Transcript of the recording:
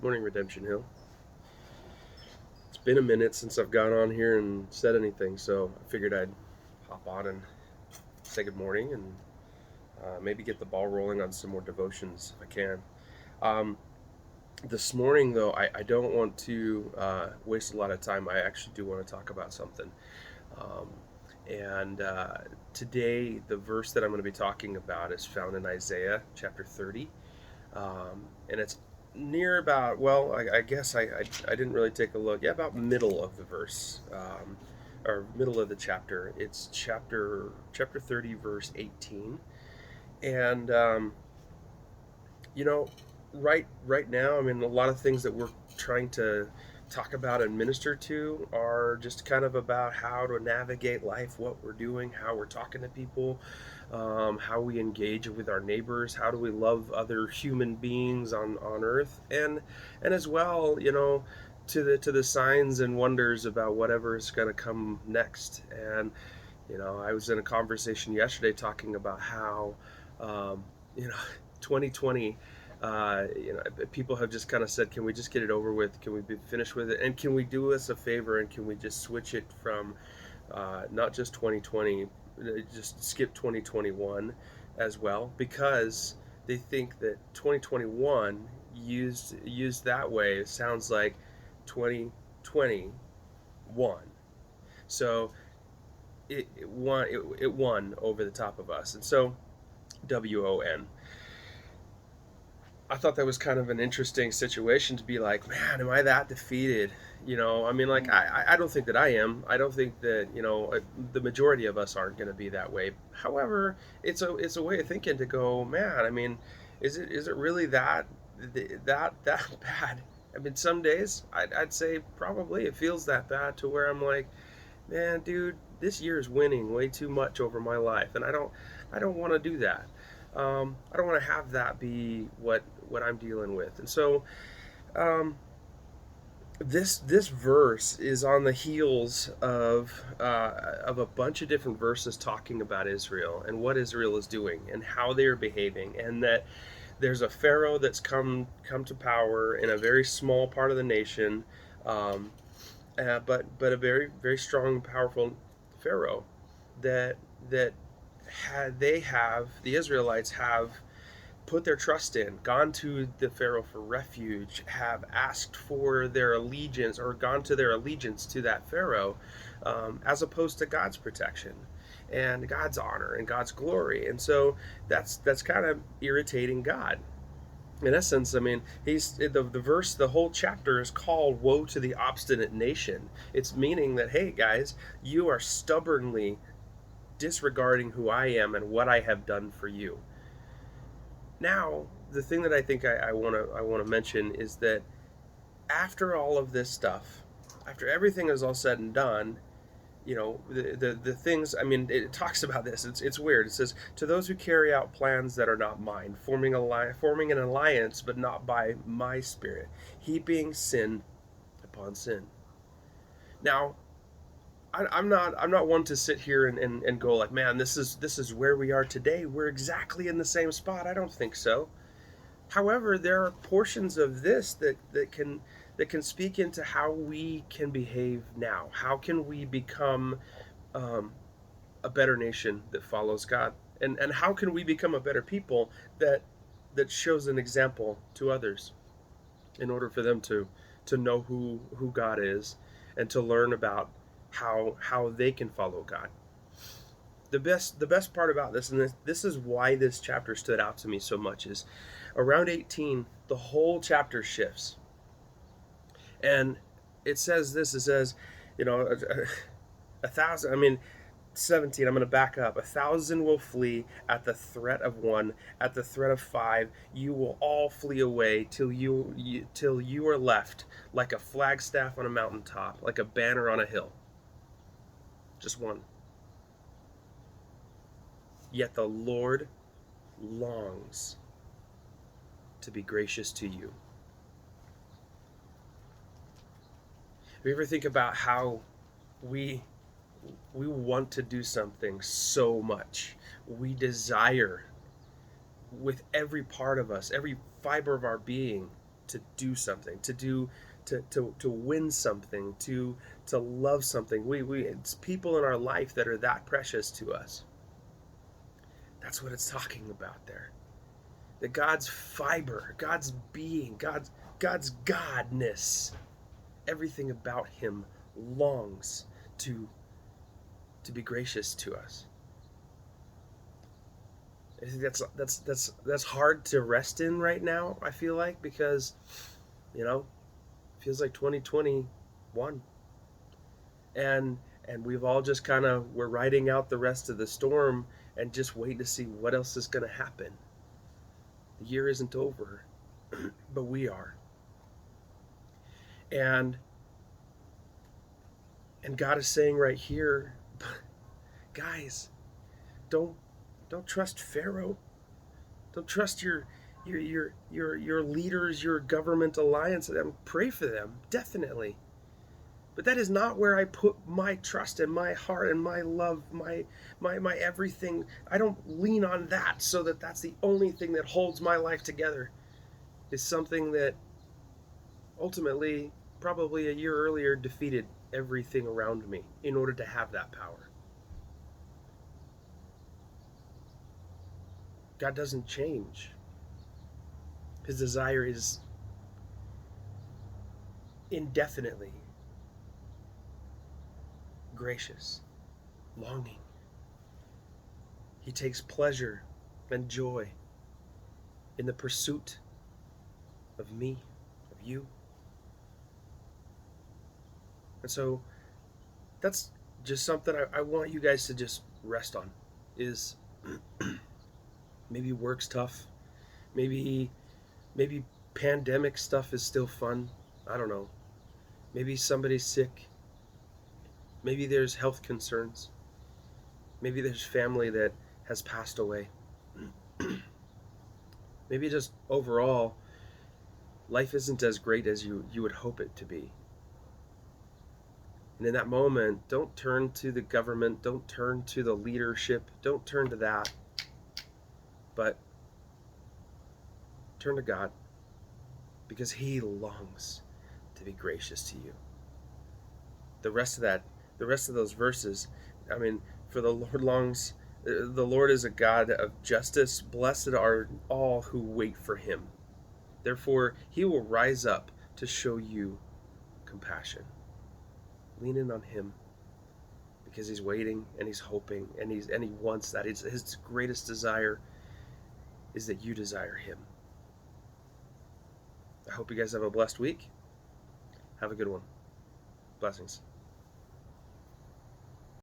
Morning, Redemption Hill. It's been a minute since I've gone on here and said anything, so I figured I'd hop on and say good morning and maybe get the ball rolling on some more devotions if I can. Um, this morning, though, I don't want to waste a lot of time. I actually do want to talk about something. Um, and today, the verse that I'm going to be talking about is found in Isaiah chapter 30. And it's near about, well, I guess I didn't really take a look. Yeah, about middle of the verse, or middle of the chapter. It's chapter 30, verse 18. And you know, right now, I mean, a lot of things that we're trying to talk about and minister to are just kind of about how to navigate life, what we're doing, how we're talking to people, how we engage with our neighbors, how do we love other human beings on earth, and as well, to the signs and wonders about whatever is going to come next. And I was in a conversation yesterday talking about how um, you know 2020, people have just kind of said, can we just get it over with, can we be finished with it, and can we do us a favor and can we just switch it from not just 2020, just skip 2021 as well, because they think that 2021 used that way sounds like 2021. So it won over the top of us. And so WON. I thought that was kind of an interesting situation to be like, man, am I that defeated? I mean, like, I don't think that I am. I don't think that, the majority of us aren't going to be that way. However, it's a way of thinking to go, man, I mean, is it really that bad? I mean, some days I'd say probably it feels that bad to where I'm like, man, dude, this year is winning way too much over my life, and I don't want to do that. I don't want to have that be what I'm dealing with. And so, um, this verse is on the heels of a bunch of different verses talking about Israel and what Israel is doing and how they are behaving, and that there's a Pharaoh that's come to power in a very small part of the nation, um, but a very very strong, powerful Pharaoh that that the Israelites have put their trust in, gone to the Pharaoh for refuge, have asked for their allegiance or gone to their allegiance to that Pharaoh, as opposed to God's protection and God's honor and God's glory. And so that's kind of irritating God. In essence, I mean, the verse, the whole chapter is called "Woe to the obstinate nation." It's meaning that, hey guys, you are stubbornly disregarding who I am and what I have done for you. Now, the thing that I think I want to mention is that after all of this stuff, after everything is all said and done, the things, I mean, it talks about this. It's weird. It says, to those who carry out plans that are not mine, forming an alliance but not by my spirit, heaping sin upon sin. Now, I'm not one to sit here and go like, man, this is where we are today. We're exactly in the same spot. I don't think so. However, there are portions of this that can speak into how we can behave now. How can we become um, a better nation that follows God, and how can we become a better people that shows an example to others in order for them to know who God is and to learn about how they can follow God. The best part about this, and this is why this chapter stood out to me so much, is around 18 the whole chapter shifts, and it says this. It says, you know, a thousand. I mean, 17. I'm going to back up. 1,000 will flee at the threat of one. At the threat of five, you will all flee away till you are left like a flagstaff on a mountaintop, like a banner on a hill. Just one. Yet the Lord longs to be gracious to you. Have you ever think about how we want to do something so much? We desire with every part of us, every fiber of our being, to do something, to win something, to love something. It's people in our life that are that precious to us. That's what it's talking about there. That God's fiber, God's being, God's godness, everything about him longs to be gracious to us. I think that's hard to rest in right now, I feel like, because you know, it feels like 2021, and we've all just kind of, we're riding out the rest of the storm and just waiting to see what else is going to happen. The year isn't over, but we are. And God is saying right here, guys, don't trust Pharaoh. Don't trust your leaders, your government alliance. Pray for them, definitely. But that is not where I put my trust and my heart and my love, my everything. I don't lean on that so that that's the only thing that holds my life together. Is something that ultimately, probably a year earlier, defeated everything around me in order to have that power. God doesn't change. His desire is indefinitely gracious, longing. He takes pleasure and joy in the pursuit of me, of you. And so that's just something I want you guys to just rest on. Is maybe work's tough. Maybe pandemic stuff is still fun. I don't know. Maybe somebody's sick. Maybe there's health concerns. Maybe there's family that has passed away. Maybe just overall, life isn't as great as you would hope it to be. And in that moment, don't turn to the government, don't turn to the leadership, don't turn to that, but turn to God, because he longs to be gracious to you. The rest of those verses, I mean, for the Lord is a God of justice. Blessed are all who wait for him. Therefore, he will rise up to show you compassion. Lean in on him, because he's waiting and he's hoping and he wants that. His greatest desire is that you desire him. I hope you guys have a blessed week. Have a good one. Blessings.